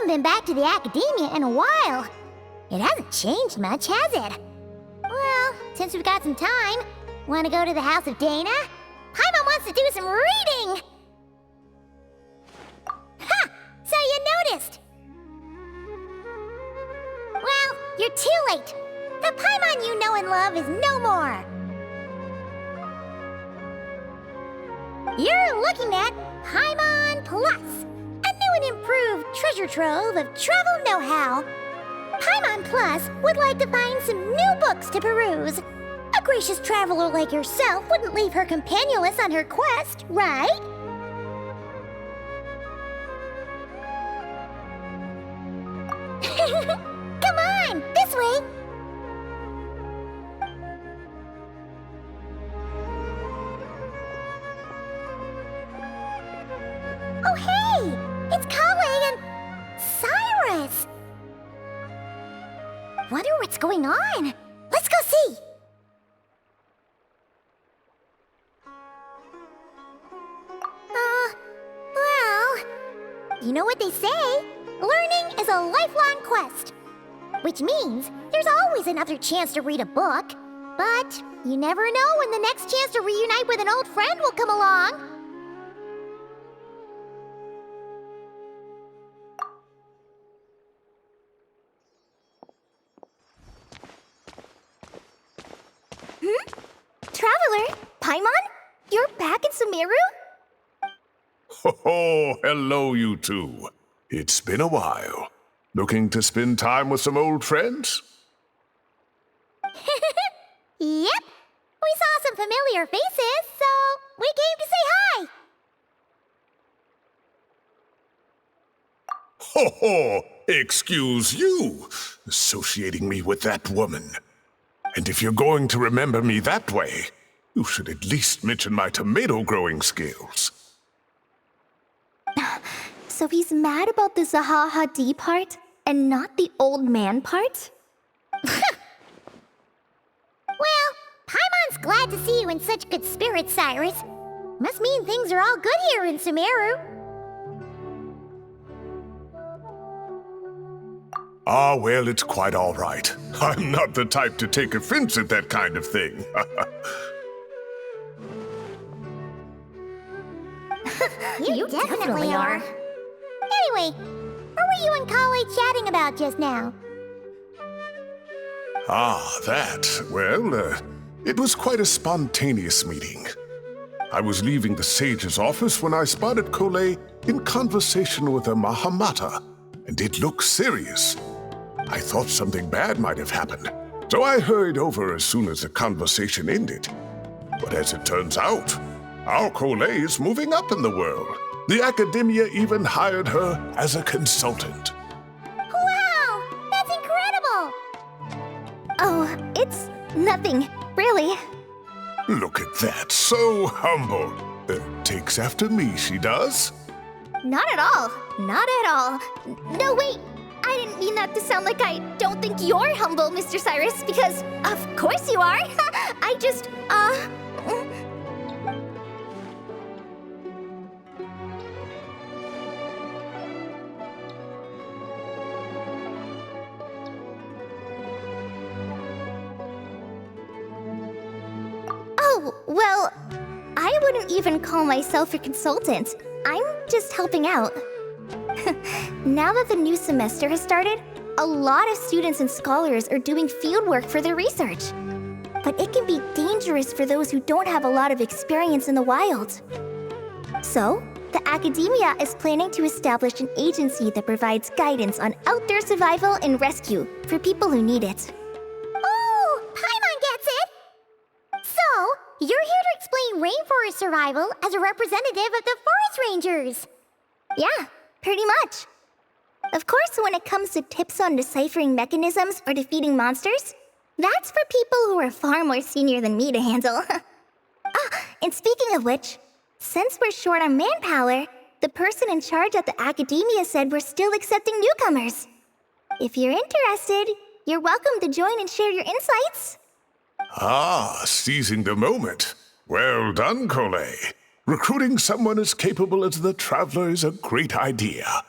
Been back to the academia in a while. It hasn't changed much, has it? Well, since we've got some time, want to go to the house of Dana? Paimon wants to do some reading! Ha! So you noticed! Well, you're too late. The Paimon you know and love is no more. You're looking at Paimon Plus. An improved treasure trove of travel know-how. Paimon Plus would like to find some new books to peruse. A gracious traveler like yourself wouldn't leave her companionless on her quest, right? Come on, this way. Oh, hey! It's Kawe and Cyrus! Wonder what's going on. Let's go see! Well... You know what they say? Learning is a lifelong quest. Which means there's always another chance to read a book. But you never know when the next chance to reunite with an old friend will come along. Traveler, Paimon? You're back in Sumeru? Ho, hello, you two. It's been a while. Looking to spend time with some old friends? Yep. We saw some familiar faces, so we came to say hi. Ho, excuse you, associating me with that woman. And if you're going to remember me that way, you should at least mention my tomato growing skills. So he's mad about the Zaha Hadid part, and not the old man part? Well, Paimon's glad to see you in such good spirits, Cyrus. Must mean things are all good here in Sumeru. Ah, well, it's quite all right. I'm not the type to take offense at that kind of thing. You definitely are. Anyway, what were you and Kale chatting about just now? Ah, that. Well, it was quite a spontaneous meeting. I was leaving the sage's office when I spotted Kole in conversation with a Mahamata, and it looked serious. I thought something bad might have happened, so I hurried over as soon as the conversation ended. But as it turns out, our Kole is moving up in the world. The academia even hired her as a consultant. Wow! That's incredible! Oh, it's nothing, really. Look at that, so humble. Takes after me, she does. Not at all. Not at all. No, wait. I didn't mean that to sound like I don't think you're humble, Mr. Cyrus, because of course you are. I just, Oh, well, I wouldn't even call myself a consultant. I'm just helping out. Now that the new semester has started, a lot of students and scholars are doing fieldwork for their research. But it can be dangerous for those who don't have a lot of experience in the wild. So, the academia is planning to establish an agency that provides guidance on outdoor survival and rescue for people who need it. Oh, Paimon gets it! So, you're here to explain rainforest survival as a representative of the forest rangers. Yeah, pretty much. Of course, when it comes to tips on deciphering mechanisms or defeating monsters, that's for people who are far more senior than me to handle. And speaking of which, since we're short on manpower, the person in charge at the academia said we're still accepting newcomers. If you're interested, you're welcome to join and share your insights. Ah, seizing the moment. Well done, Kole. Recruiting someone as capable as the Traveler is a great idea.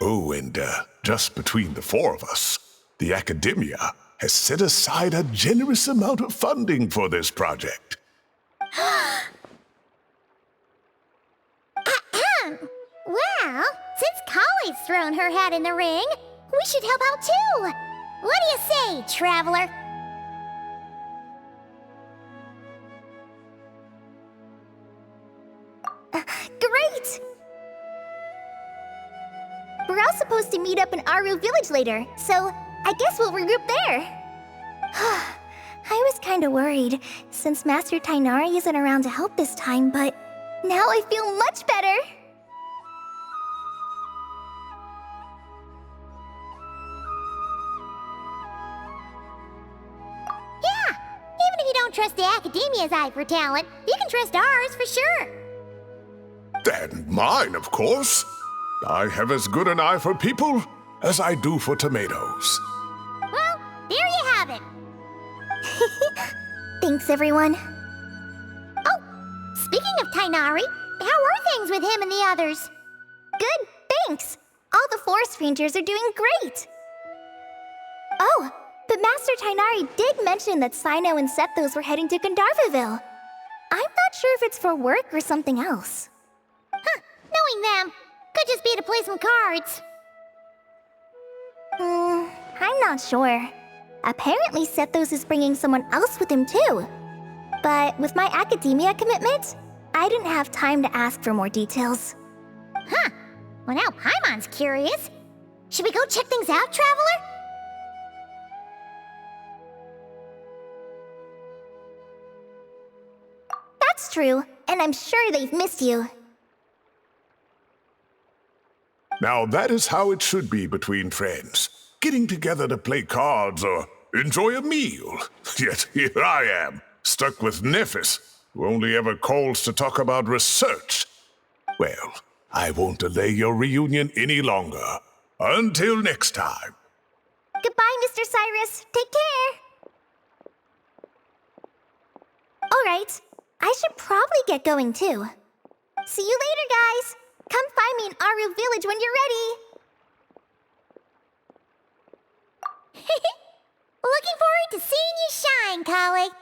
Oh, and just between the four of us, the academia has set aside a generous amount of funding for this project. Well, since Kale's thrown her hat in the ring, we should help out too. What do you say, Traveler? Great! We're all supposed to meet up in Aru Village later, so I guess we'll regroup there. I was kinda worried, since Master Tainari isn't around to help this time, but now I feel much better. Yeah, even if you don't trust the Academia's eye for talent, you can trust ours for sure. And mine, of course. I have as good an eye for people as I do for tomatoes. Well, there you have it. Thanks, everyone. Oh, speaking of Tainari, how are things with him and the others? Good, thanks. All the forest rangers are doing great. Oh, But Master Tainari did mention that Sino and Sethos were heading to Gandharvaville. I'm not sure if it's for work or something else. Huh, knowing them, could just be to play some cards. I'm not sure. Apparently Sethos is bringing someone else with him too. But with my academia commitment, I didn't have time to ask for more details. Huh, well now Paimon's curious. Should we go check things out, Traveler? That's true, and I'm sure they've missed you. Now that is how it should be between friends. Getting together to play cards or enjoy a meal. Yet here I am, stuck with Nephis, who only ever calls to talk about research. Well, I won't delay your reunion any longer. Until next time. Goodbye, Mr. Cyrus. Take care. Alright, I should probably get going too. See you later, guys. Come find me in Aru Village when you're ready. Looking forward to seeing you shine, colleague.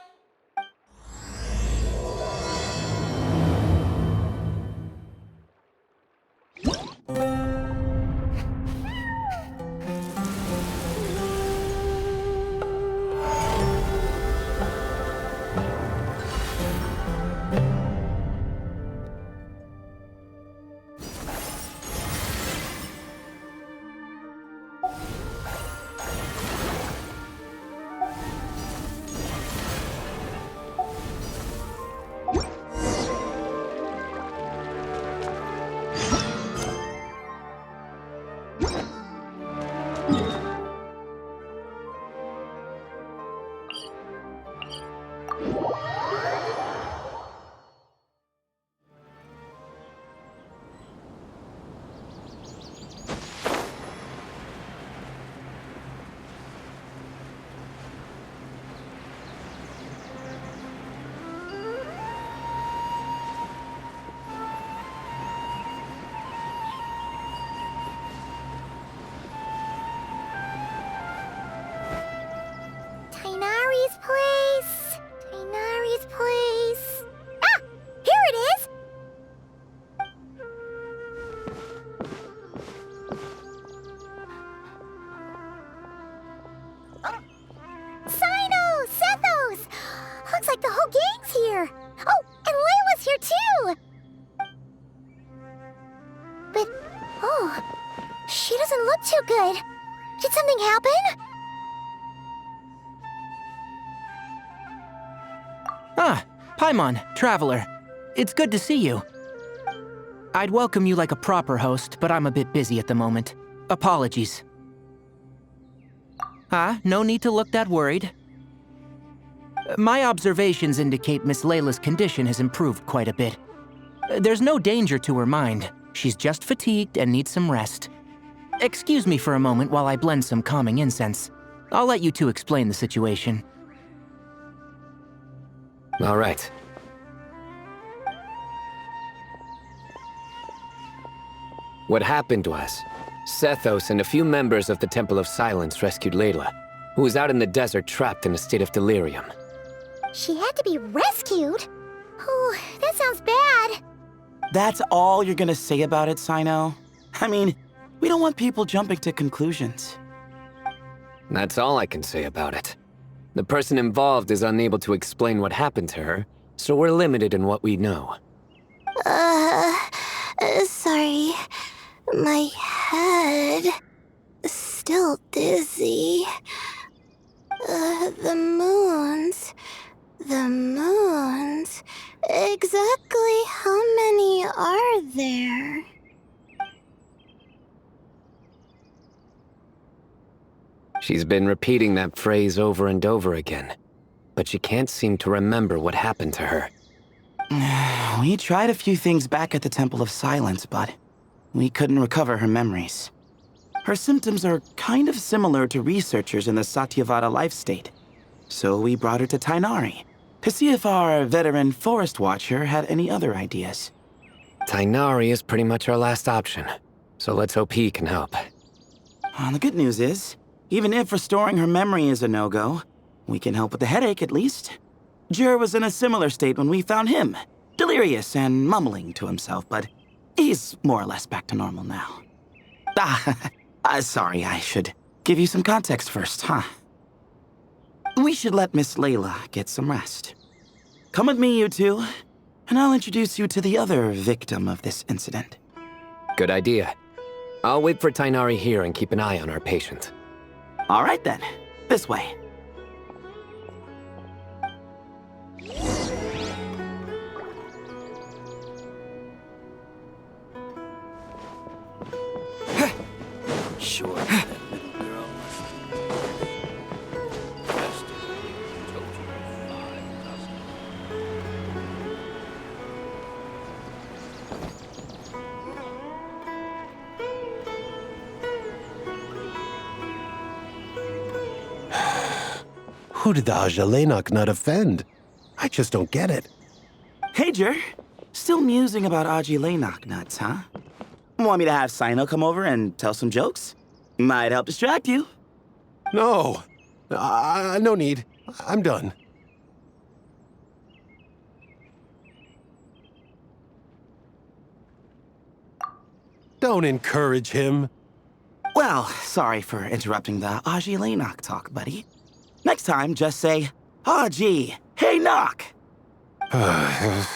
Tainari's place. Ah! Here it is! Sino! Sethos! Looks like the whole gang's here. Oh, and Layla's here too! But, oh, she doesn't look too good. Did something happen? Ah, Paimon, Traveler. It's good to see you. I'd welcome you like a proper host, but I'm a bit busy at the moment. Apologies. No need to look that worried. My observations indicate Miss Layla's condition has improved quite a bit. There's no danger to her mind. She's just fatigued and needs some rest. Excuse me for a moment while I blend some calming incense. I'll let you two explain the situation. All right. What happened was, Sethos and a few members of the Temple of Silence rescued Layla, who was out in the desert trapped in a state of delirium. She had to be rescued? Oh, that sounds bad. That's all you're gonna say about it, Sino? I mean, we don't want people jumping to conclusions. That's all I can say about it. The person involved is unable to explain what happened to her, so we're limited in what we know. Sorry. My head... still dizzy. The moons... Exactly how many are there? She's been repeating that phrase over and over again, but she can't seem to remember what happened to her. We tried a few things back at the Temple of Silence, but we couldn't recover her memories. Her symptoms are kind of similar to researchers in the Satyavada life state. So we brought her to Tainari, to see if our veteran forest watcher had any other ideas. Tainari is pretty much our last option, so let's hope he can help. The good news is, Even if restoring her memory is a no-go, we can help with the headache at least. Jer was in a similar state when we found him, delirious and mumbling to himself, but he's more or less back to normal now. Sorry, I should give you some context first, huh? We should let Miss Layla get some rest. Come with me, you two, and I'll introduce you to the other victim of this incident. Good idea. I'll wait for Tainari here and keep an eye on our patient. All right then, this way. Sure. Who did the Ajalenok nut offend? I just don't get it. Hey, Jer. Still musing about Aji Laynok nuts, huh? Want me to have Sino come over and tell some jokes? Might help distract you. No. No need. I'm done. Don't encourage him. Well, sorry for interrupting the Aji Laynok talk, buddy. Next time, just say, Aji, hey knock! Hold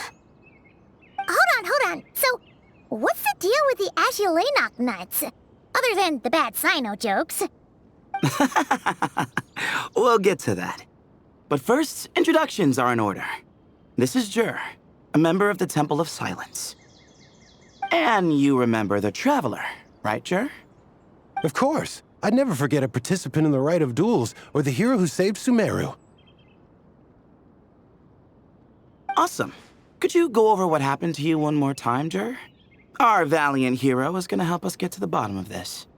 on. So, what's the deal with the Ashilenok nuts? Other than the bad Sino jokes. We'll get to that. But first, introductions are in order. This is Jer, a member of the Temple of Silence. And you remember the Traveler, right, Jer? Of course. I'd never forget a participant in the Rite of Duels or the hero who saved Sumeru. Awesome. Could you go over what happened to you one more time, Jer? Our valiant hero is gonna help us get to the bottom of this.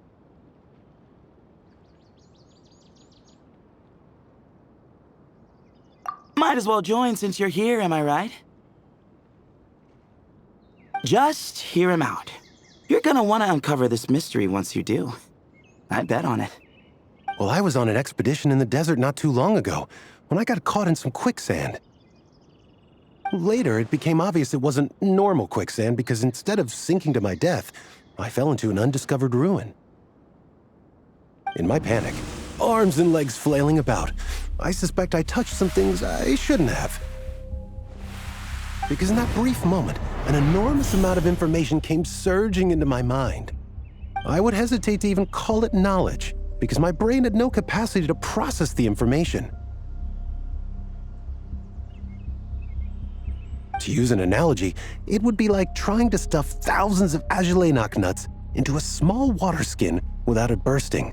Might as well join since you're here, am I right? Just hear him out. You're gonna want to uncover this mystery once you do. I bet on it. Well, I was on an expedition in the desert not too long ago, when I got caught in some quicksand. Later, it became obvious it wasn't normal quicksand because instead of sinking to my death, I fell into an undiscovered ruin. In my panic, arms and legs flailing about, I suspect I touched some things I shouldn't have. Because in that brief moment, an enormous amount of information came surging into my mind. I would hesitate to even call it knowledge, because my brain had no capacity to process the information. To use an analogy, it would be like trying to stuff thousands of Ajalenok nuts into a small water skin without it bursting.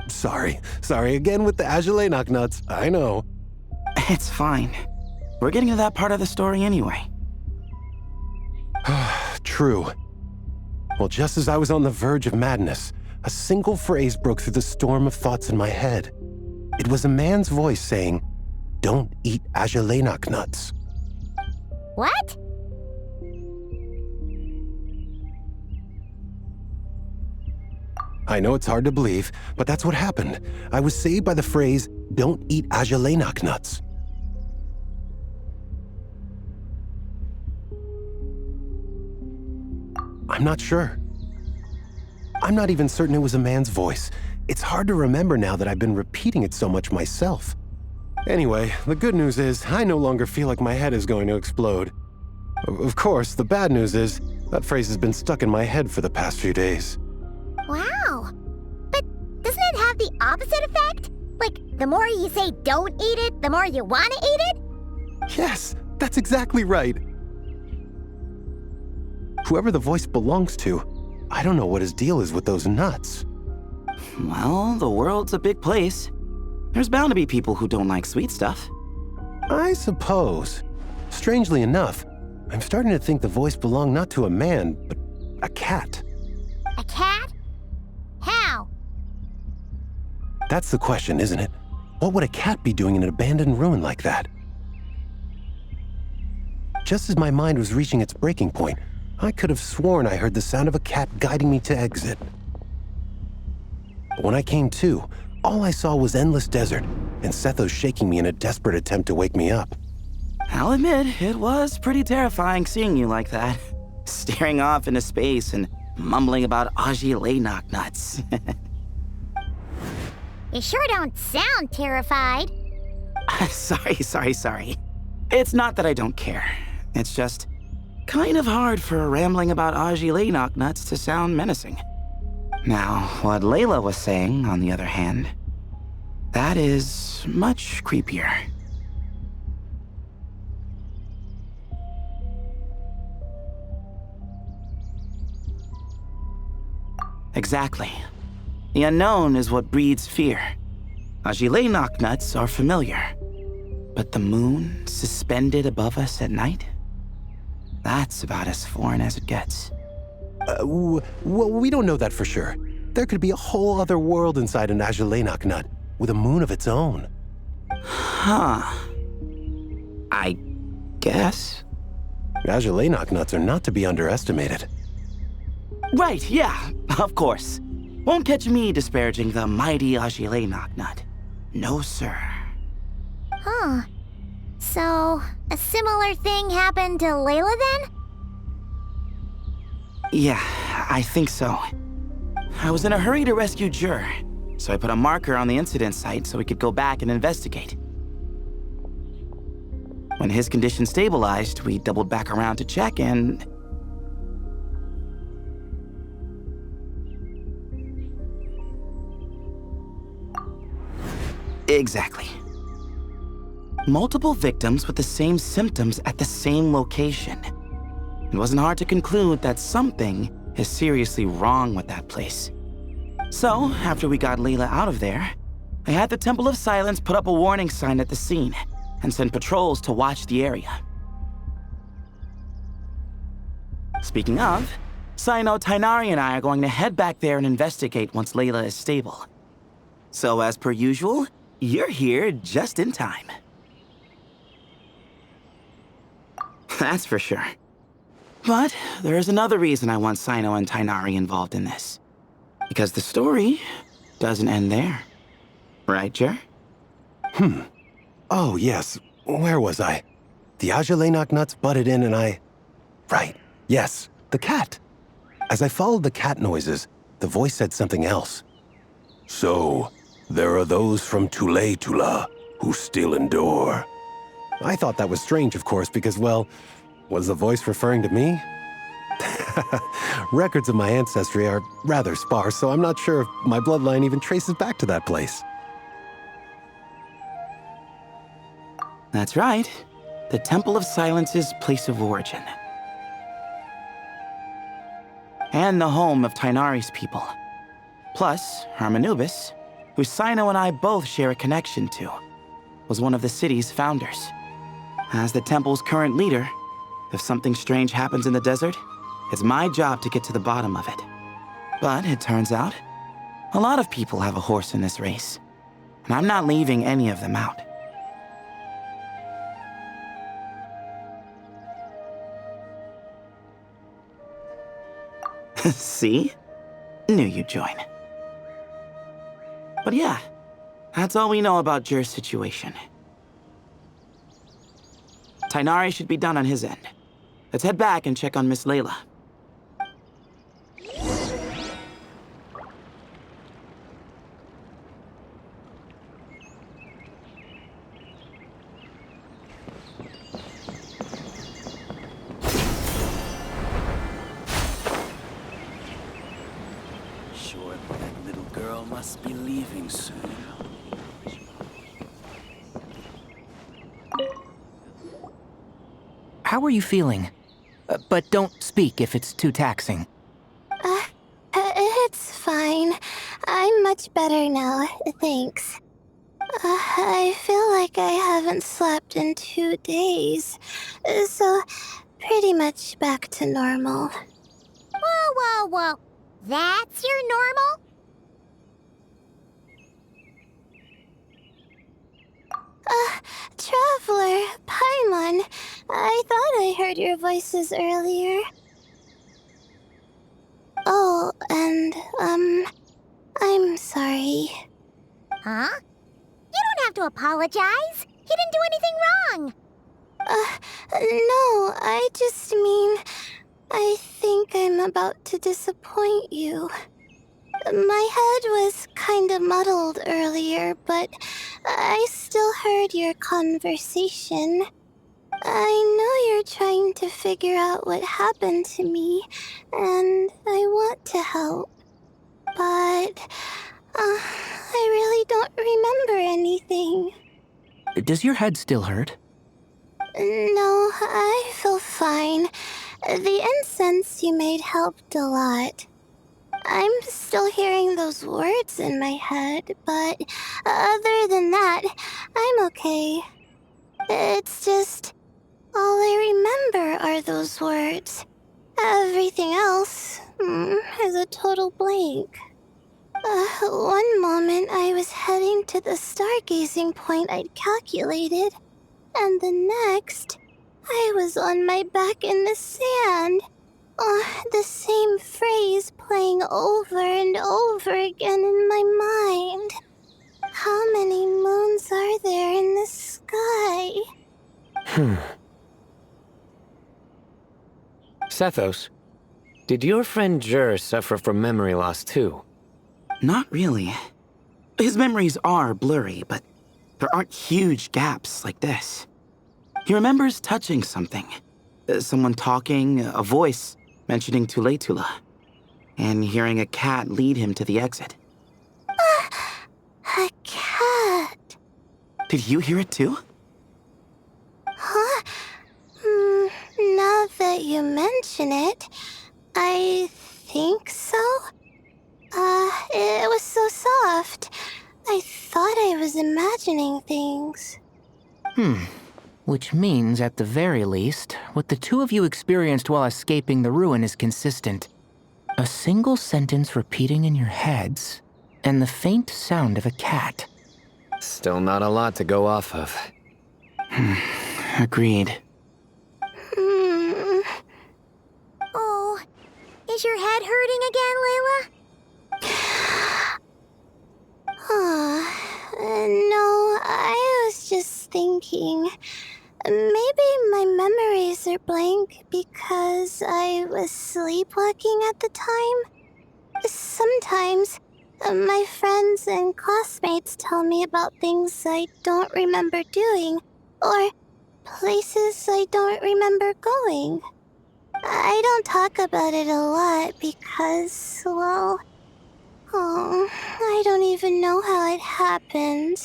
Sorry again with the Ajalenok nuts, I know. It's fine. We're getting to that part of the story anyway. True. Well, just as I was on the verge of madness, a single phrase broke through the storm of thoughts in my head. It was a man's voice saying, "Don't eat Ajalenok nuts." What? I know it's hard to believe, but that's what happened. I was saved by the phrase, "Don't eat Ajalenok nuts." I'm not sure. I'm not even certain it was a man's voice. It's hard to remember now that I've been repeating it so much myself. Anyway, the good news is I no longer feel like my head is going to explode. Of course, the bad news is that phrase has been stuck in my head for the past few days. Wow. But doesn't it have the opposite effect? Like, the more you say don't eat it, the more you want to eat it? Yes, that's exactly right. Whoever the voice belongs to, I don't know what his deal is with those nuts. Well, the world's a big place. There's bound to be people who don't like sweet stuff. I suppose. Strangely enough, I'm starting to think the voice belonged not to a man, but a cat. A cat? How? That's the question, isn't it? What would a cat be doing in an abandoned ruin like that? Just as my mind was reaching its breaking point, I could have sworn I heard the sound of a cat guiding me to exit. But when I came to, All I saw was endless desert, and Sethos shaking me in a desperate attempt to wake me up. I'll admit, it was pretty terrifying seeing you like that. Staring off into space and mumbling about Aji Laynok nuts. You sure don't sound terrified. Sorry. It's not that I don't care. It's just kind of hard for rambling about Aji Laynok nuts to sound menacing. Now, what Layla was saying, on the other hand, that is much creepier. Exactly. The unknown is what breeds fear. Aji Laynok nuts are familiar. But the moon suspended above us at night? That's about as foreign as it gets. Well, we don't know that for sure. There could be a whole other world inside an Aji Laynok nut, with a moon of its own. Huh. I guess. Aji Laynok nuts are not to be underestimated. Right, yeah, of course. Won't catch me disparaging the mighty Aji Laynok nut. No, sir. Huh. So, a similar thing happened to Layla then? Yeah, I think so. I was in a hurry to rescue Jur, so I put a marker on the incident site so we could go back and investigate. When his condition stabilized, we doubled back around to check and... Exactly. Multiple victims with the same symptoms at the same location. It wasn't hard to conclude that something is seriously wrong with that place. So, after we got Layla out of there, I had the Temple of Silence put up a warning sign at the scene and send patrols to watch the area. Speaking of, Sino, Tainari, and I are going to head back there and investigate once Layla is stable. So, as per usual, you're here just in time. That's for sure. But there's another reason I want Sino and Tainari involved in this. Because the story doesn't end there. Right, Jer? Oh, yes. Where was I? The Aji Laynok nuts butted in and I... Right. Yes, the cat. As I followed the cat noises, the voice said something else. So, there are those from Tula who still endure. I thought that was strange, of course, because, well, was the voice referring to me? Records of my ancestry are rather sparse, so I'm not sure if my bloodline even traces back to that place. That's right. The Temple of Silence's place of origin. And the home of Tainari's people. Plus, Hermanubis, who Sino and I both share a connection to, was one of the city's founders. As the temple's current leader, if something strange happens in the desert, it's my job to get to the bottom of it. But it turns out, a lot of people have a horse in this race, and I'm not leaving any of them out. See? Knew you'd join. But yeah, that's all we know about Jer's situation. Tainari should be done on his end. Let's head back and check on Miss Layla. Sure, that little girl must be leaving soon. How are you feeling? But don't speak if it's too taxing. It's fine. I'm much better now, thanks. I feel like I haven't slept in 2 days, so pretty much back to normal. Whoa. That's your normal? Traveler, Paimon, I thought I heard your voices earlier. Oh, and, I'm sorry. Huh? You don't have to apologize. He didn't do anything wrong. No, I just mean... I think I'm about to disappoint you. My head was kinda muddled earlier, but I still heard your conversation. I know you're trying to figure out what happened to me, and I want to help. But, I really don't remember anything. Does your head still hurt? No, I feel fine. The incense you made helped a lot. I'm still hearing those words in my head, but other than that, I'm okay. It's just... all I remember are those words. Everything else is a total blank. One moment I was heading to the stargazing point I'd calculated, and the next, I was on my back in the sand. The same phrase playing over and over again in my mind. How many moons are there in the sky? Sethos, did your friend Jur suffer from memory loss too? Not really. His memories are blurry, but there aren't huge gaps like this. He remembers touching something. Someone talking, a voice mentioning Tuletula, and hearing a cat lead him to the exit. A cat. Did you hear it too? Huh? Now that you mention it, I think so. It was so soft. I thought I was imagining things. Which means, at the very least, what the two of you experienced while escaping the ruin is consistent. A single sentence repeating in your heads, and the faint sound of a cat. Still not a lot to go off of. Agreed. Oh, is your head hurting again, Layla? No, I was just thinking. Maybe my memories are blank because I was sleepwalking at the time. Sometimes, my friends and classmates tell me about things I don't remember doing, or places I don't remember going. I don't talk about it a lot because, well... I don't even know how it happened.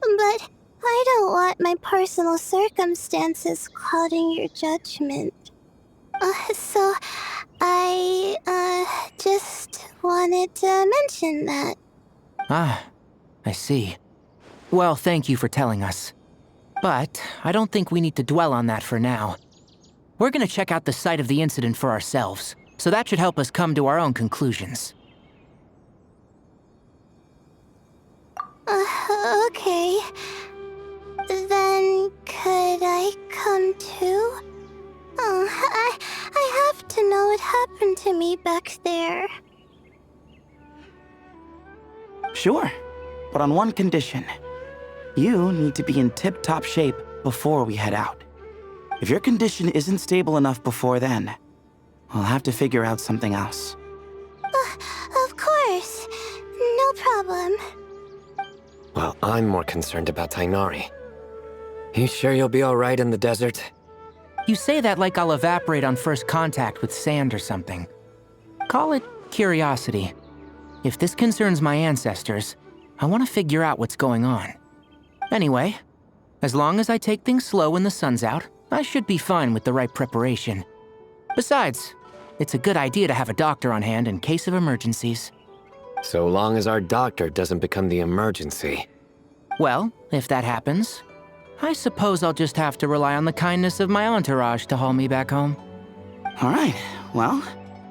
But I don't want my personal circumstances clouding your judgment. So I, just wanted to mention that. Ah, I see. Well, thank you for telling us. But I don't think we need to dwell on that for now. We're gonna check out the site of the incident for ourselves, so that should help us come to our own conclusions. Okay. Then could I come too? I have to know what happened to me back there. Sure, but on one condition. You need to be in tip-top shape before we head out. If your condition isn't stable enough before then, we'll have to figure out something else. Of course. No problem. Well, I'm more concerned about Tainari. You sure you'll be alright in the desert? You say that like I'll evaporate on first contact with sand or something. Call it curiosity. If this concerns my ancestors, I want to figure out what's going on. Anyway, as long as I take things slow when the sun's out, I should be fine with the right preparation. Besides, it's a good idea to have a doctor on hand in case of emergencies. So long as our doctor doesn't become the emergency. Well, if that happens, I suppose I'll just have to rely on the kindness of my entourage to haul me back home. All right, well,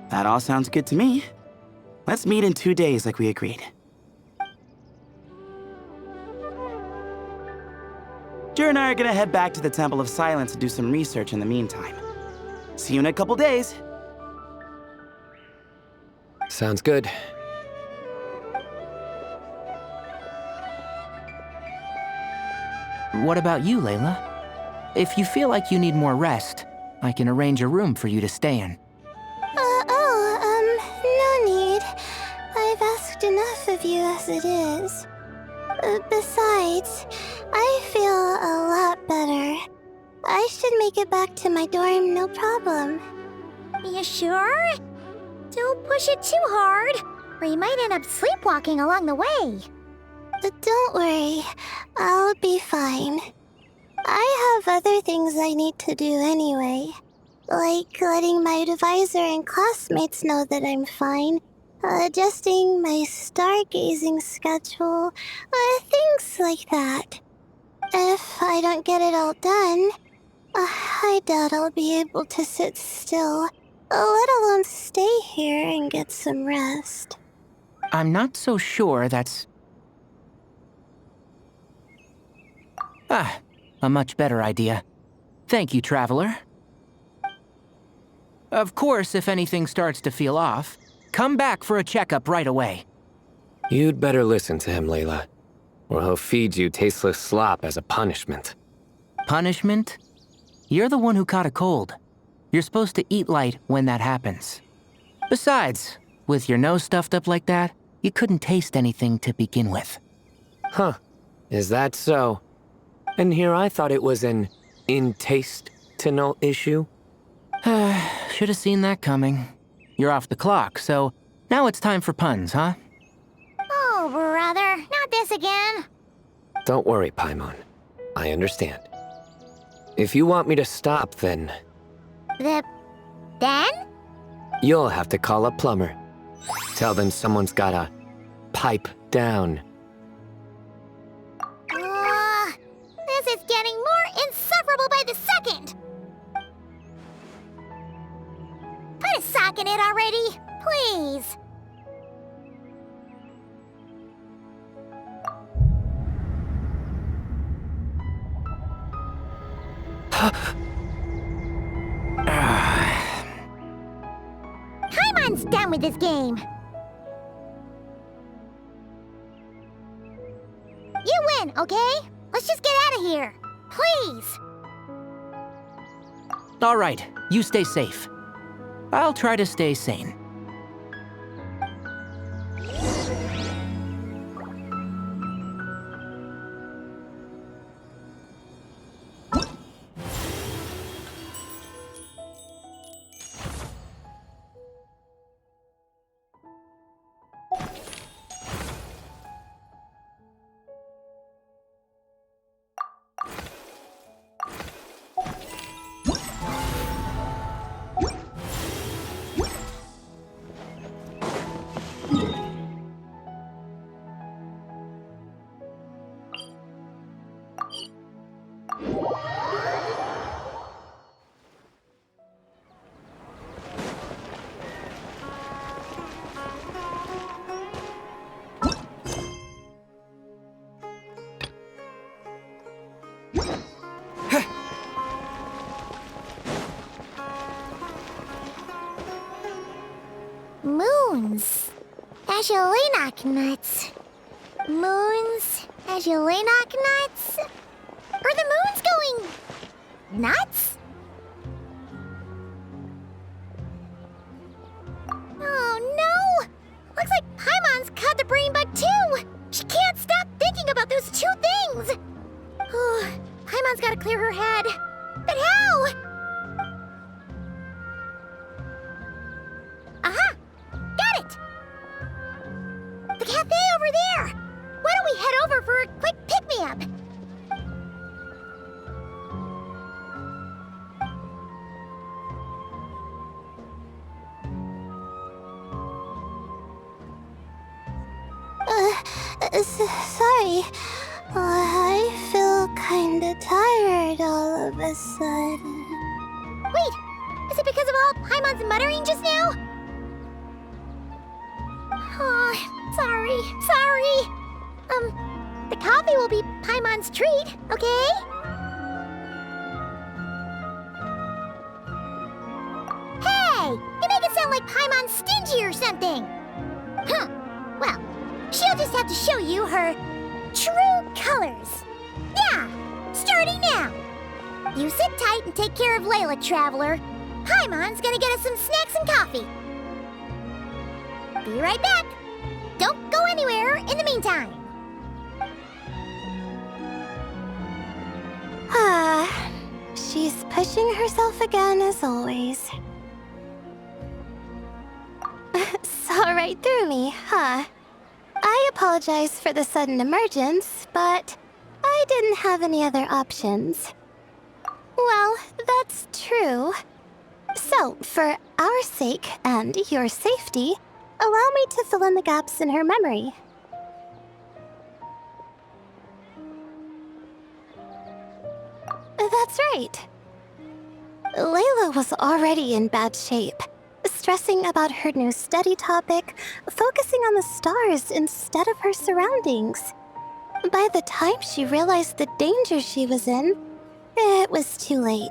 that all sounds good to me. Let's meet in 2 days like we agreed. Jer and I are gonna head back to the Temple of Silence to do some research in the meantime. See you in a couple days. Sounds good. What about you, Layla? If you feel like you need more rest, I can arrange a room for you to stay in. No need. I've asked enough of you as it is. Besides, I feel a lot better. I should make it back to my dorm, no problem. You sure? Don't push it too hard, or you might end up sleepwalking along the way. Don't worry, I'll be fine. I have other things I need to do anyway. Like letting my advisor and classmates know that I'm fine, adjusting my stargazing schedule, things like that. If I don't get it all done, I doubt I'll be able to sit still, let alone stay here and get some rest. I'm not so sure that's... a much better idea. Thank you, Traveler. Of course, if anything starts to feel off, come back for a checkup right away. You'd better listen to him, Layla, or he'll feed you tasteless slop as a punishment. Punishment? You're the one who caught a cold. You're supposed to eat light when that happens. Besides, with your nose stuffed up like that, you couldn't taste anything to begin with. Huh. Is that so? And here I thought it was an in-taste-to-no issue. Should have seen that coming. You're off the clock, so now it's time for puns, huh? Oh, brother, not this again. Don't worry, Paimon. I understand. If you want me to stop, then Then? you'll have to call a plumber. Tell them someone's gotta pipe down. This is getting more insufferable by the second. Put a sock in it already, please. Paimon's done with this game. You win, okay? Let's just get out of here, please. All right, you stay safe. I'll try to stay sane. Moons. Azulenak nuts. Moons. Azulenak nuts? Are the moons going nuts? Oh no! Looks like Paimon's caught the brain bug too! She can't stop thinking about those two things! Oh, Paimon's gotta clear her head. But how? Aha! Got it! The cafe over there! Why don't we head over for a quick pick-me-up? Sorry. I feel kinda tired all of a sudden. Wait! Is it because of all Paimon's muttering just now? Oh, sorry. The coffee will be Paimon's treat, okay? Hey! You make it sound like Paimon's stingy or something! Huh. Well, she'll just have to show you her true colors. Yeah! Starting now! You sit tight and take care of Layla, Traveler. Paimon's gonna get us some snacks and coffee. Be right back. Don't go anywhere in the meantime. She's pushing herself again as always. Saw right through me, huh? I apologize for the sudden emergence, but I didn't have any other options. Well, that's true. So, for our sake and your safety, allow me to fill in the gaps in her memory. That's right. Layla was already in bad shape, stressing about her new study topic, focusing on the stars instead of her surroundings. By the time she realized the danger she was in, it was too late.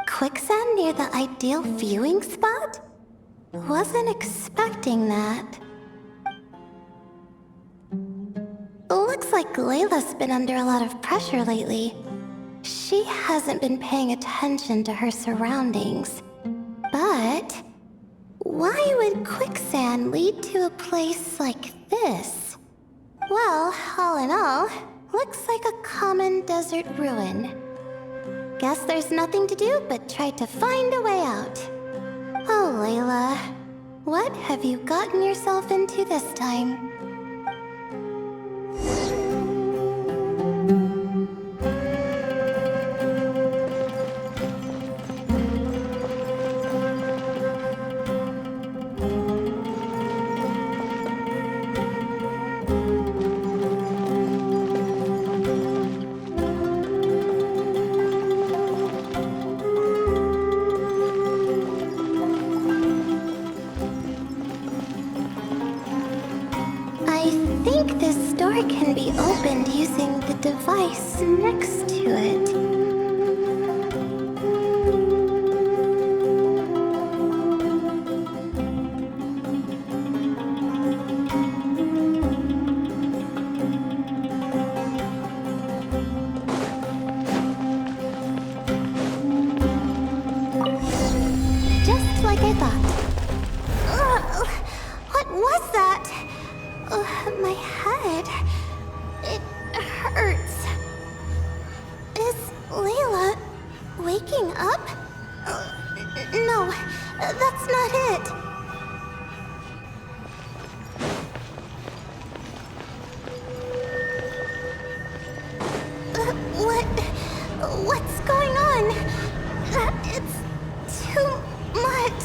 Quicksand near the ideal viewing spot? Wasn't expecting that. Looks like Layla's been under a lot of pressure lately. She hasn't been paying attention to her surroundings. But why would quicksand lead to a place like this? Well, all in all, looks like a common desert ruin. Guess there's nothing to do but try to find a way out. Oh, Layla, what have you gotten yourself into this time? Can be opened using the device next to it. Just like I thought. What was that? My head. It hurts. Is Layla waking up? No, that's not it. What's going on? It's too much.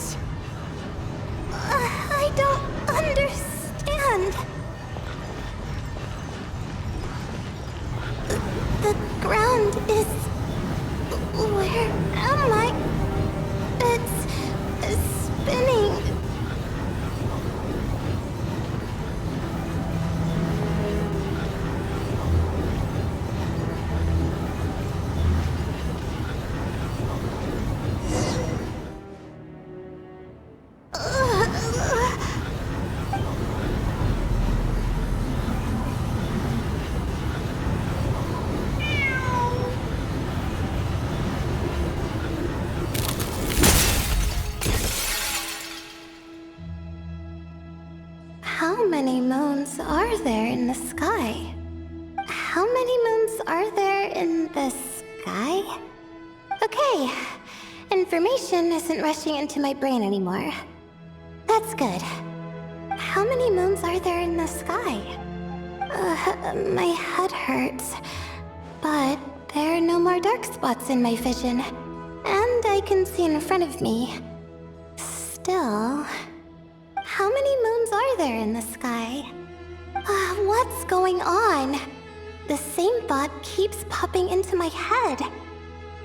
I don't understand. The ground is... Where am I? It's spinning. How many moons are there in the sky? How many moons are there in the sky? Okay, information isn't rushing into my brain anymore. That's good. How many moons are there in the sky? My head hurts, but there are no more dark spots in my vision, and I can see in front of me. Still... How many moons are there in the sky? What's going on? The same thought keeps popping into my head.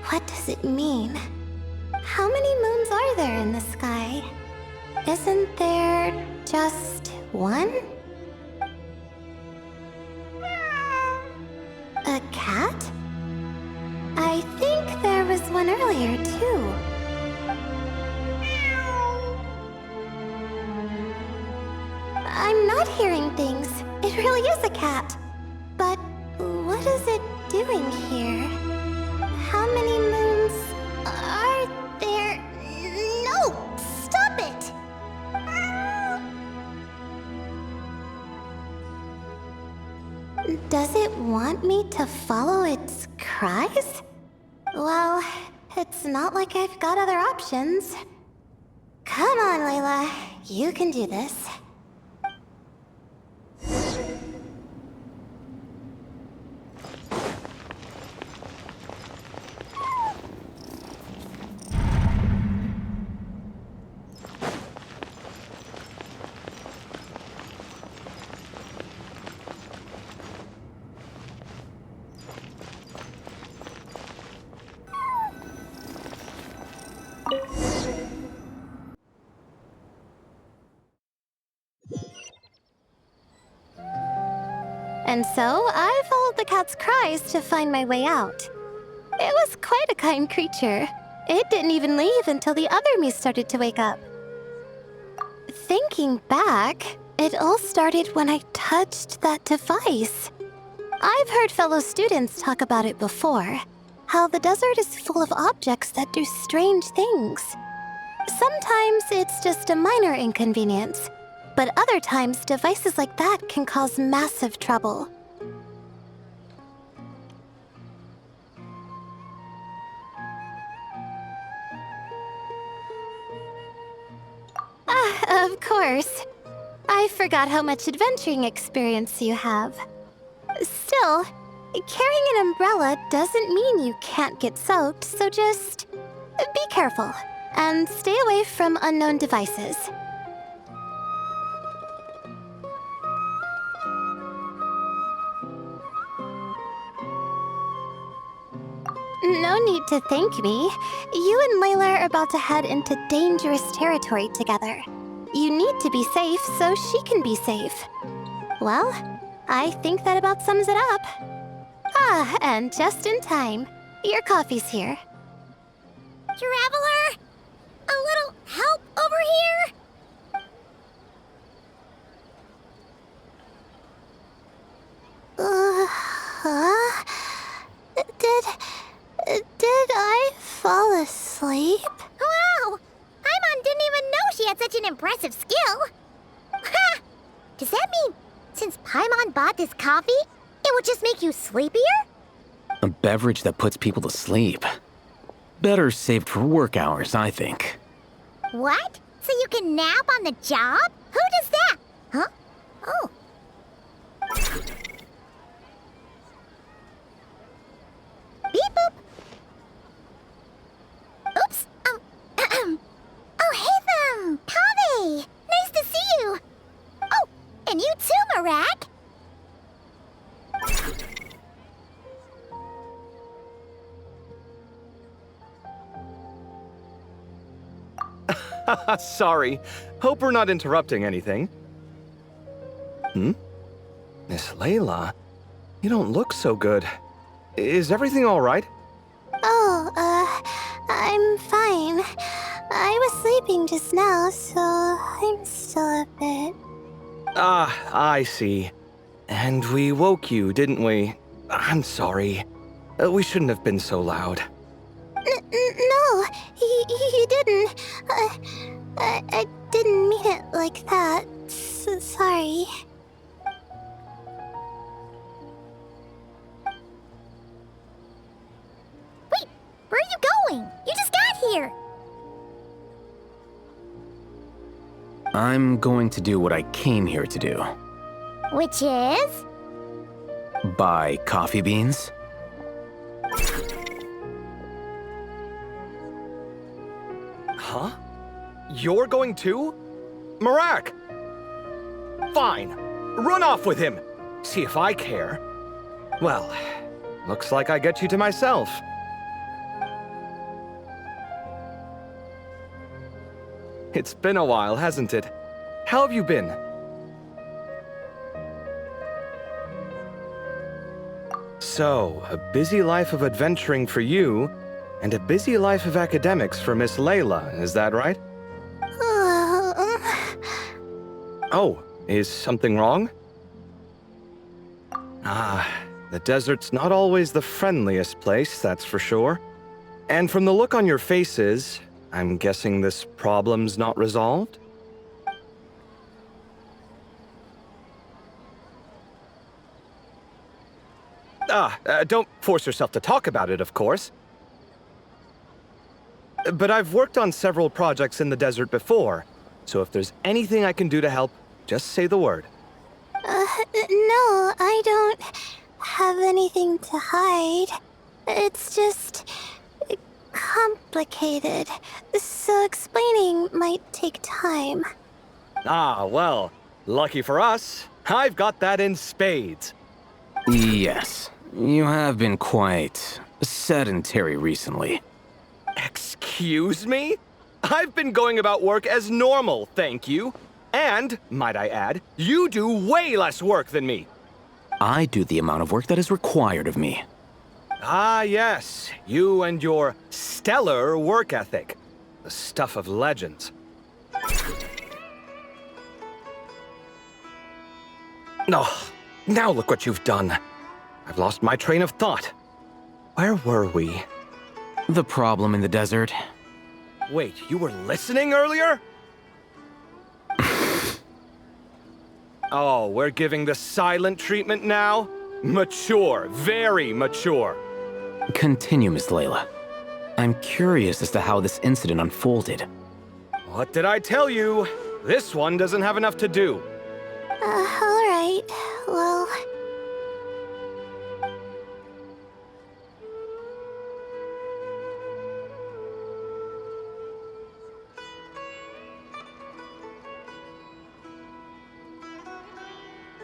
What does it mean? How many moons are there in the sky? Isn't there just one? A cat? I think here, too. I'm not hearing things. It really is a cat. But what is it doing here? How many moons are there? No! Stop it! Does it want me to follow its cries? Well, it's not like I've got other options. Come on, Layla. You can do this. And so, I followed the cat's cries to find my way out. It was quite a kind creature. It didn't even leave until the other me started to wake up. Thinking back, it all started when I touched that device. I've heard fellow students talk about it before. How the desert is full of objects that do strange things. Sometimes it's just a minor inconvenience. But other times, devices like that can cause massive trouble. Of course. I forgot how much adventuring experience you have. Still, carrying an umbrella doesn't mean you can't get soaked, so just be careful and stay away from unknown devices. No need to thank me. You and Layla are about to head into dangerous territory together. You need to be safe so she can be safe. Well, I think that about sums it up. Ah, and just in time. Your coffee's here. Traveler? A little help over here? Did I fall asleep? Wow! Paimon didn't even know she had such an impressive skill. Ha! Does that mean since Paimon bought this coffee, it would just make you sleepier? A beverage that puts people to sleep. Better saved for work hours, I think. What? So you can nap on the job? Who does that? Huh? Oh. Beep boop. Oops. Oh, hey them! Kave! Nice to see you! Oh, and you too, Marak! Sorry. Hope we're not interrupting anything. Miss Layla, you don't look so good. Is everything all right? Oh, I'm fine. I was sleeping just now, so I'm still a bit... Ah, I see. And we woke you, didn't we? I'm sorry. We shouldn't have been so loud. No, you didn't. I didn't mean it like that. Sorry. Wait, where are you going? You just got here! I'm going to do what I came here to do. Which is? Buy coffee beans. Huh? You're going too? Marak! Fine. Run off with him. See if I care. Well, looks like I get you to myself. It's been a while, hasn't it? How have you been? So, a busy life of adventuring for you, And a busy life of academics for Miss Layla, is that right? Oh, is something wrong? The desert's not always the friendliest place, that's for sure. And from the look on your faces, I'm guessing this problem's not resolved? Don't force yourself to talk about it, of course. But I've worked on several projects in the desert before, so if there's anything I can do to help, just say the word. No, I don't have anything to hide. It's just complicated, so explaining might take time. Well, lucky for us, I've got that in spades. Yes, you have been quite sedentary recently. Excuse me? I've been going about work as normal, thank you. And, might I add, you do way less work than me. I do the amount of work that is required of me. Yes, you and your stellar work ethic. The stuff of legends. Now look what you've done. I've lost my train of thought. Where were we? The problem in the desert. Wait, you were listening earlier? Oh, we're giving the silent treatment now? Mature, very mature. Continue, Miss Layla. I'm curious as to how this incident unfolded. What did I tell you? This one doesn't have enough to do. Alright, well...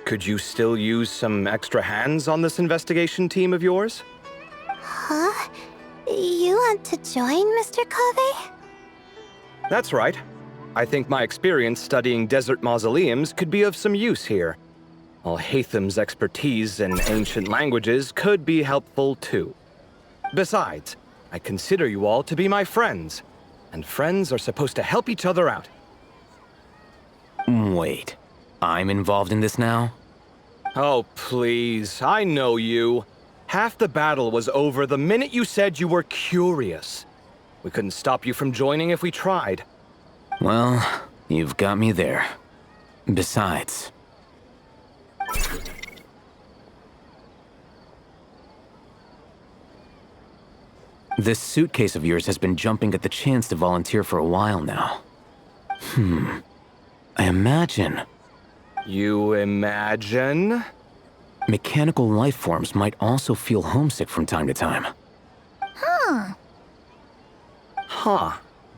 Could you still use some extra hands on this investigation team of yours? Huh? You want to join, Mr. Cave? That's right. I think my experience studying desert mausoleums could be of some use here. While Hatham's expertise in ancient languages could be helpful too. Besides, I consider you all to be my friends, and friends are supposed to help each other out. Wait, I'm involved in this now? Oh, please, I know you. Half the battle was over the minute you said you were curious. We couldn't stop you from joining if we tried. Well, you've got me there. Besides... This suitcase of yours has been jumping at the chance to volunteer for a while now. I imagine... You imagine? Mechanical life forms might also feel homesick from time to time.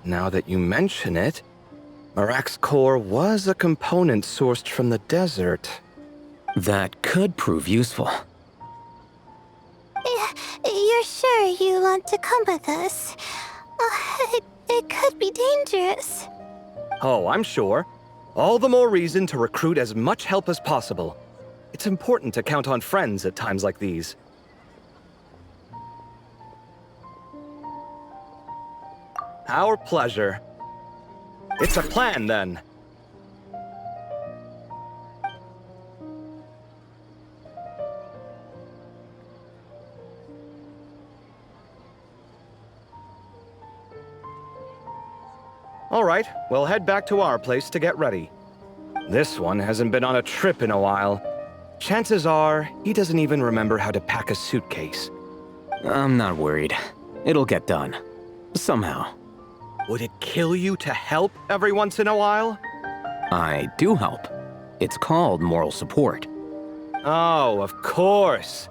Now that you mention it, Marak's core was a component sourced from the desert. That could prove useful. You're sure you want to come with us? It could be dangerous. Oh, I'm sure. All the more reason to recruit as much help as possible. It's important to count on friends at times like these. Our pleasure. It's a plan, then. All right, we'll head back to our place to get ready. This one hasn't been on a trip in a while. Chances are, he doesn't even remember how to pack a suitcase. I'm not worried. It'll get done. Somehow. Would it kill you to help every once in a while? I do help. It's called moral support. Oh, of course.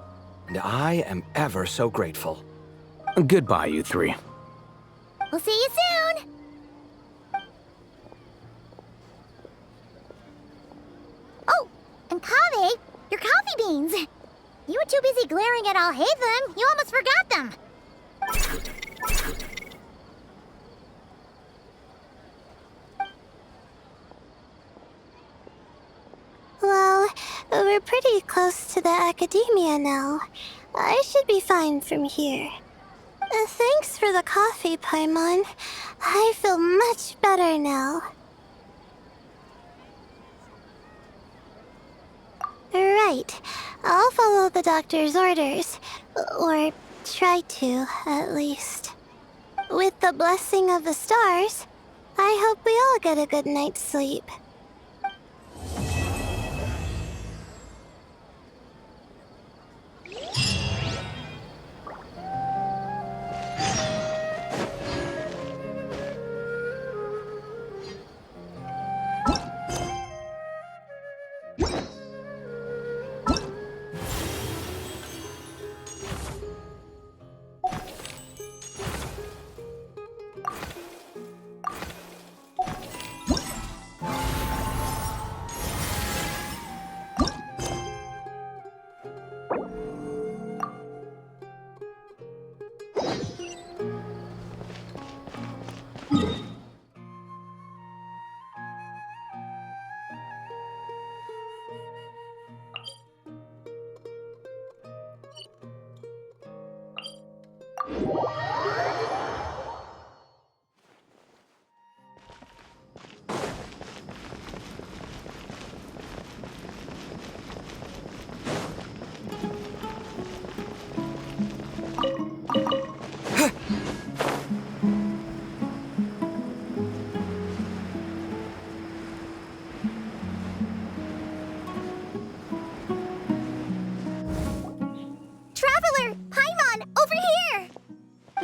And I am ever so grateful. Goodbye, you three. We'll see you soon! Oh, and Kaveh, your coffee beans! You were too busy glaring at Al-Haytham, you almost forgot them! Well, we're pretty close to the academia now. I should be fine from here. Thanks for the coffee, Paimon. I feel much better now. Right. I'll follow the doctor's orders. Or try to, at least. With the blessing of the stars, I hope we all get a good night's sleep.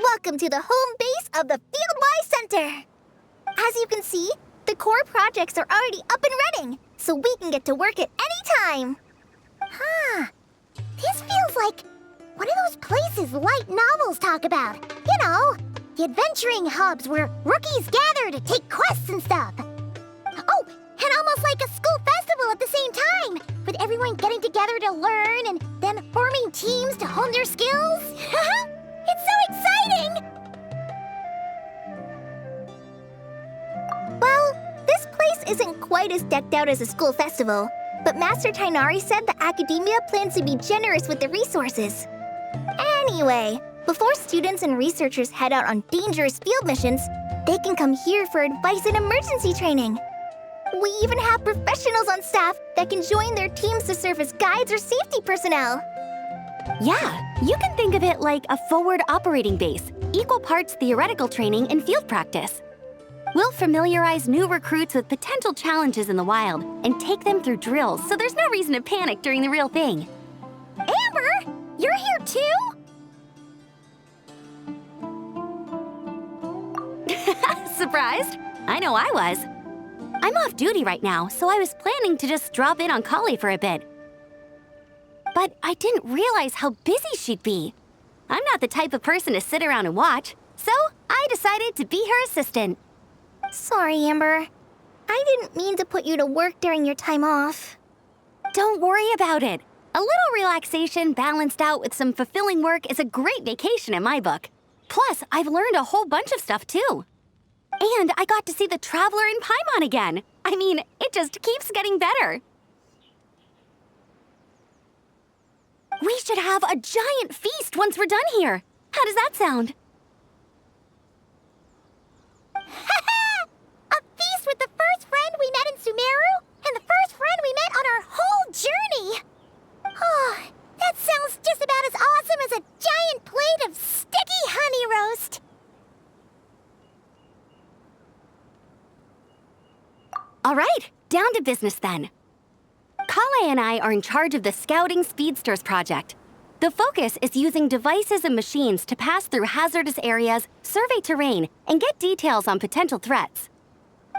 Welcome to the home base of the Field-wise Center. As you can see, the core projects are already up and running, so we can get to work at any time. Huh. This feels like one of those places light novels talk about. You know, the adventuring hubs where rookies gather to take quests and stuff. Oh, and almost like a school festival at the same time, with everyone getting together to learn and then forming teams to hone their skills. It's so exciting! Well, this place isn't quite as decked out as a school festival, but Master Tainari said the academia plans to be generous with the resources. Anyway, before students and researchers head out on dangerous field missions, they can come here for advice and emergency training. We even have professionals on staff that can join their teams to serve as guides or safety personnel. Yeah, you can think of it like a forward operating base, equal parts theoretical training and field practice. We'll familiarize new recruits with potential challenges in the wild and take them through drills so there's no reason to panic during the real thing. Amber, you're here too? Surprised? I know I was. I'm off duty right now, so I was planning to just drop in on Kali for a bit. But I didn't realize how busy she'd be. I'm not the type of person to sit around and watch, so I decided to be her assistant. Sorry, Amber. I didn't mean to put you to work during your time off. Don't worry about it. A little relaxation balanced out with some fulfilling work is a great vacation in my book. Plus, I've learned a whole bunch of stuff too. And I got to see the Traveler in Paimon again. I mean, it just keeps getting better. We should have a giant feast once we're done here. How does that sound? A feast with the first friend we met in Sumeru and the first friend we met on our whole journey. Oh, that sounds just about as awesome as a giant plate of sticky honey roast. All right, down to business then. Kale and I are in charge of the Scouting Speedsters project. The focus is using devices and machines to pass through hazardous areas, survey terrain, and get details on potential threats.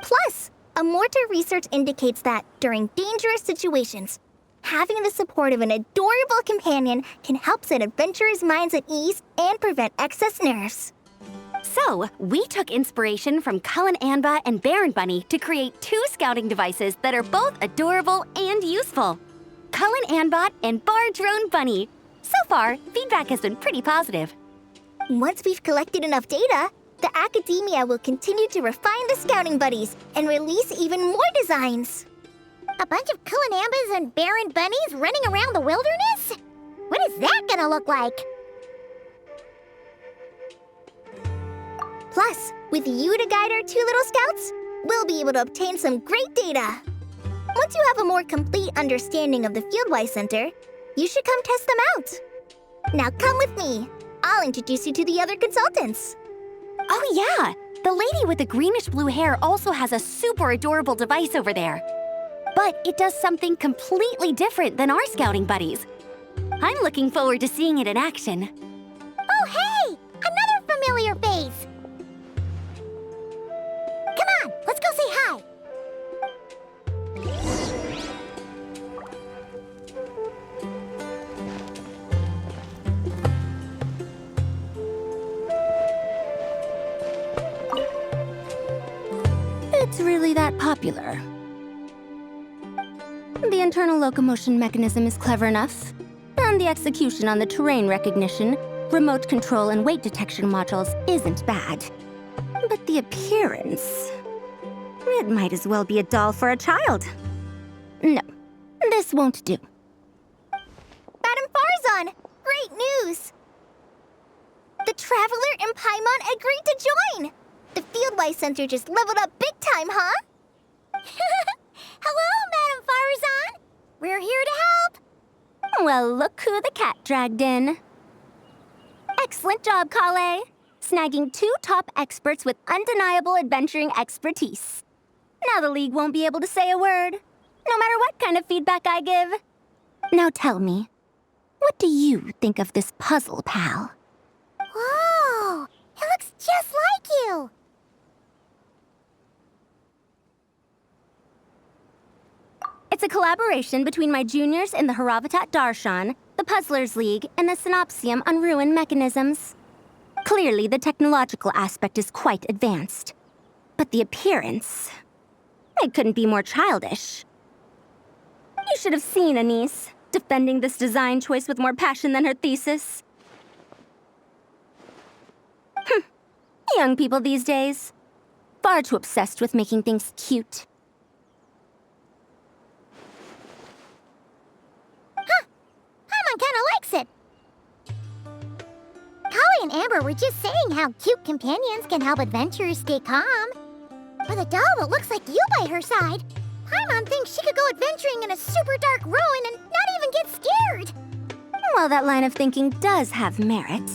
Plus, a mortar research indicates that during dangerous situations, having the support of an adorable companion can help set adventurers' minds at ease and prevent excess nerves. So, we took inspiration from Cullen Anba and Baron Bunny to create 2 scouting devices that are both adorable and useful. Cullen Anbot and Bar Drone Bunny. So far, feedback has been pretty positive. Once we've collected enough data, the academia will continue to refine the scouting buddies and release even more designs. A bunch of Cullen Ambas and Baron Bunnies running around the wilderness? What is that gonna look like? Plus, with you to guide our 2 little scouts, we'll be able to obtain some great data. Once you have a more complete understanding of the Fieldwise Center, you should come test them out. Now come with me. I'll introduce you to the other consultants. Oh yeah! The lady with the greenish-blue hair also has a super adorable device over there. But it does something completely different than our scouting buddies. I'm looking forward to seeing it in action. Oh, hey! Another familiar face! Come on, let's go say hi. It's really that popular. The internal locomotion mechanism is clever enough, and the execution on the terrain recognition, remote control, and weight detection modules isn't bad. But the appearance... it might as well be a doll for a child. No, this won't do. Madam Farzan, great news! The Traveler and Paimon agreed to join! The Fieldwise Center just leveled up big time, huh? Hello, Madam Farzan! We're here to help! Well, look who the cat dragged in. Excellent job, Kale. Snagging 2 top experts with undeniable adventuring expertise. Now the League won't be able to say a word, no matter what kind of feedback I give. Now tell me, what do you think of this puzzle, pal? Whoa! It looks just like you! It's a collaboration between my juniors in the Haravatat Darshan, the Puzzlers League, and the Synopsium on ruin mechanisms. Clearly, the technological aspect is quite advanced. But the appearance... it couldn't be more childish. You should have seen Anise, defending this design choice with more passion than her thesis. Young people these days. Far too obsessed with making things cute. Paimon kinda likes it. Kali and Amber were just saying how cute companions can help adventurers stay calm. With a doll that looks like you by her side, Paimon thinks she could go adventuring in a super dark ruin and not even get scared. Well, that line of thinking does have merit.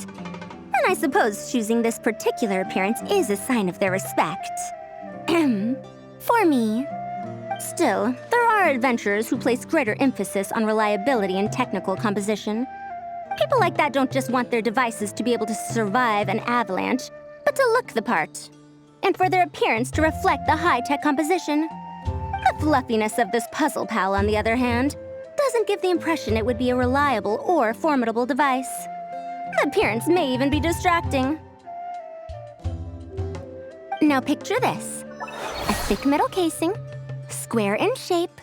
And I suppose choosing this particular appearance is a sign of their respect. For me. Still, there are adventurers who place greater emphasis on reliability and technical composition. People like that don't just want their devices to be able to survive an avalanche, but to look the part. And for their appearance to reflect the high-tech composition. The fluffiness of this puzzle pal, on the other hand, doesn't give the impression it would be a reliable or formidable device. The appearance may even be distracting. Now picture this. A thick metal casing, square in shape,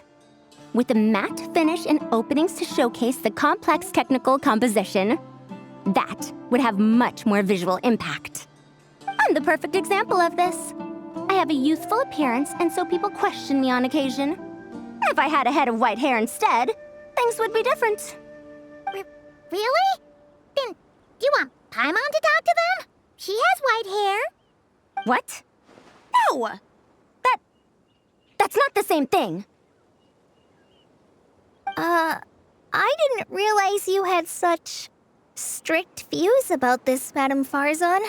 with a matte finish and openings to showcase the complex technical composition. That would have much more visual impact. I'm the perfect example of this. I have a youthful appearance, and so people question me on occasion. If I had a head of white hair instead, things would be different. Really? Then, do you want Paimon to talk to them? She has white hair. What? No! That's not the same thing. I didn't realize you had such strict views about this, Madam Farzan.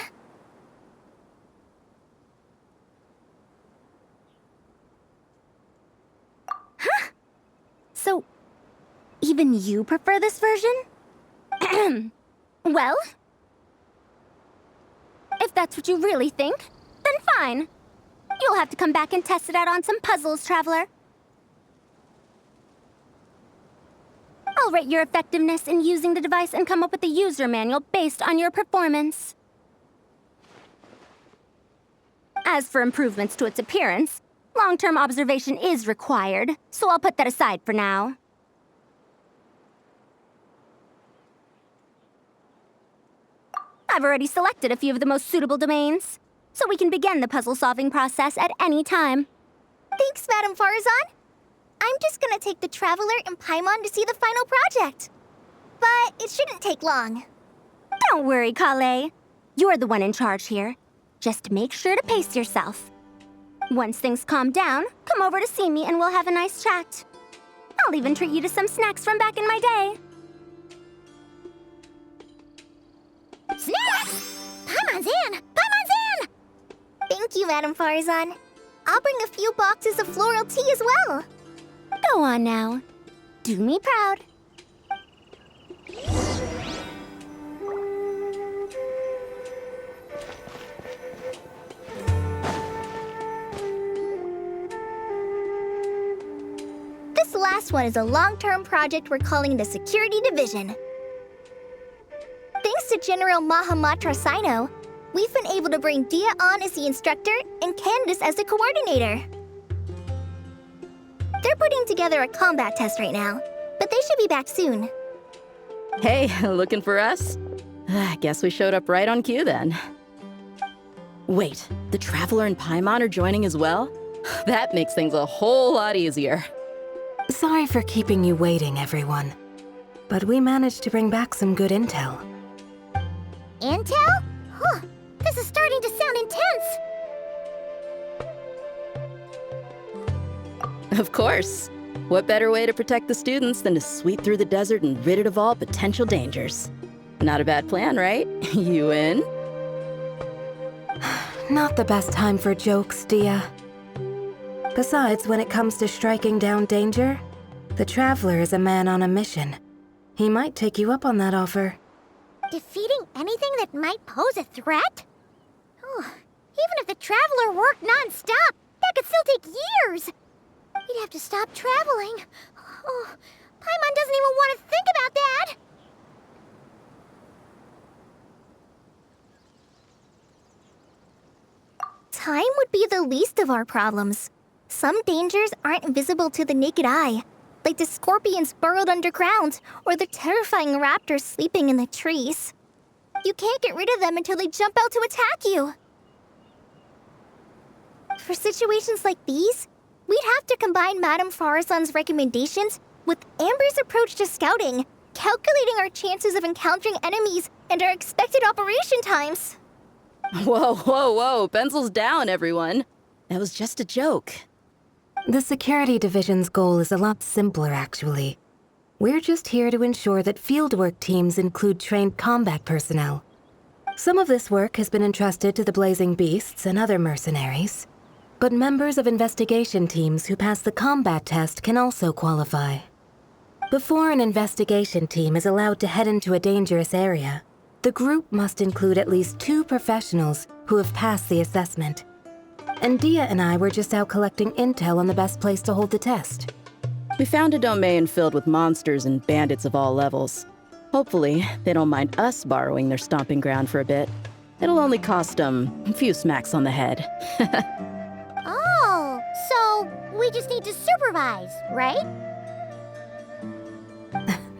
Huh? So, even you prefer this version? Well, if that's what you really think, then fine. You'll have to come back and test it out on some puzzles, Traveler. I'll rate your effectiveness in using the device and come up with a user manual based on your performance. As for improvements to its appearance, long-term observation is required, so I'll put that aside for now. I've already selected a few of the most suitable domains, so we can begin the puzzle-solving process at any time. Thanks, Madam Farzan. I'm just gonna take the Traveler and Paimon to see the final project. But it shouldn't take long. Don't worry, Kale. You're the one in charge here. Just make sure to pace yourself. Once things calm down, come over to see me and we'll have a nice chat. I'll even treat you to some snacks from back in my day. Snacks! Paimon's in! Paimon's in! Thank you, Madam Farzan. I'll bring a few boxes of floral tea as well. Go on now. Do me proud. This last one is a long-term project we're calling the Security Division. Thanks to General Mahamatra Sino, we've been able to bring Dia on as the instructor and Candace as the coordinator. They're putting together a combat test right now, but they should be back soon. Hey, looking for us? I guess we showed up right on cue then. Wait, the Traveler and Paimon are joining as well? That makes things a whole lot easier. Sorry for keeping you waiting, everyone. But we managed to bring back some good intel. Intel? Huh. This is starting to sound intense. Of course. What better way to protect the students than to sweep through the desert and rid it of all potential dangers? Not a bad plan, right? You in? Not the best time for jokes, Dia. Besides, when it comes to striking down danger, the Traveler is a man on a mission. He might take you up on that offer. Defeating anything that might pose a threat? Oh, even if the Traveler worked non-stop, that could still take years. He'd have to stop traveling. Oh, Paimon doesn't even want to think about that. Time would be the least of our problems. Some dangers aren't visible to the naked eye, like the scorpions burrowed underground or the terrifying raptors sleeping in the trees. You can't get rid of them until they jump out to attack you. For situations like these, we'd have to combine Madame Farazan's recommendations with Amber's approach to scouting, calculating our chances of encountering enemies and our expected operation times. Whoa, whoa, whoa, pencils down, everyone. That was just a joke. The Security Division's goal is a lot simpler, actually. We're just here to ensure that fieldwork teams include trained combat personnel. Some of this work has been entrusted to the Blazing Beasts and other mercenaries, but members of investigation teams who pass the combat test can also qualify. Before an investigation team is allowed to head into a dangerous area, the group must include at least 2 professionals who have passed the assessment. And Dia and I were just out collecting intel on the best place to hold the test. We found a domain filled with monsters and bandits of all levels. Hopefully, they don't mind us borrowing their stomping ground for a bit. It'll only cost them a few smacks on the head. Oh, so we just need to supervise, right?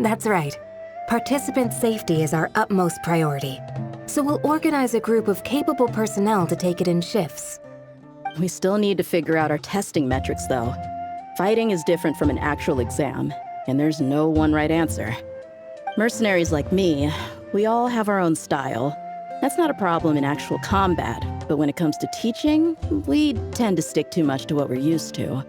That's right. Participant safety is our utmost priority. So we'll organize a group of capable personnel to take it in shifts. We still need to figure out our testing metrics, though. Fighting is different from an actual exam, and there's no one right answer. Mercenaries like me, we all have our own style. That's not a problem in actual combat, but when it comes to teaching, we tend to stick too much to what we're used to.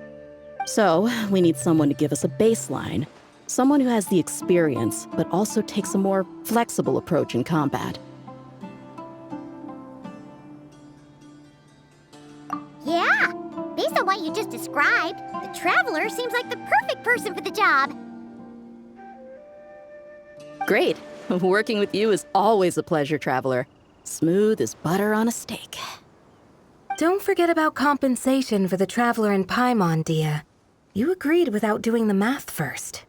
So, we need someone to give us a baseline. Someone who has the experience, but also takes a more flexible approach in combat. Yeah, based on what you just described, the Traveler seems like the perfect person for the job. Great. Working with you is always a pleasure, Traveler. Smooth as butter on a steak. Don't forget about compensation for the Traveler and Paimon, Dia. You agreed without doing the math first.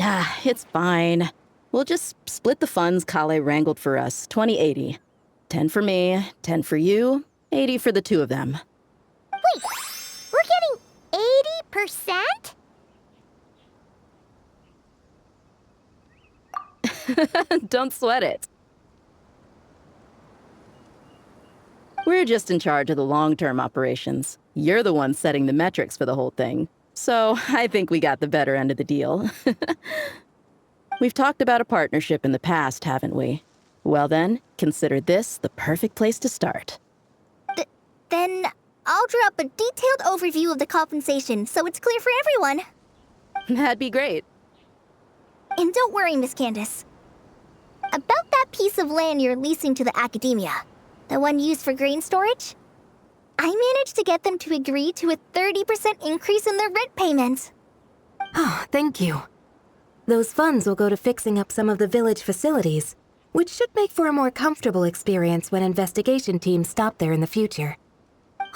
Ah, it's fine. We'll just split the funds Kale wrangled for us, 20-80. 10 for me, 10 for you, 80 for the 2 of them. Wait, we're getting 80%? Don't sweat it. We're just in charge of the long-term operations. You're the one setting the metrics for the whole thing. So I think we got the better end of the deal. We've talked about a partnership in the past, haven't we? Well then, consider this the perfect place to start. Then I'll draw up a detailed overview of the compensation so it's clear for everyone. That'd be great. And don't worry, Miss Candace. About that piece of land you're leasing to the academia, the one used for grain storage, I managed to get them to agree to a 30% increase in their rent payments. Oh, thank you. Those funds will go to fixing up some of the village facilities, which should make for a more comfortable experience when investigation teams stop there in the future.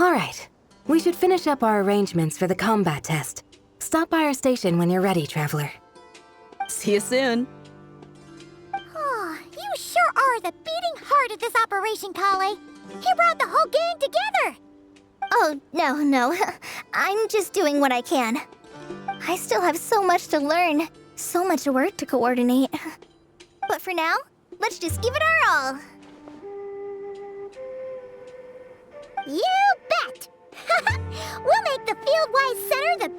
All right, we should finish up our arrangements for the combat test. Stop by our station when you're ready, Traveler. See you soon. Oh, you sure are the beating heart of this operation, Kale. You brought the whole gang together. Oh, no. I'm just doing what I can. I still have so much to learn, so much work to coordinate. But for now, let's just give it our all. You bet! We'll make the Fieldwise Center the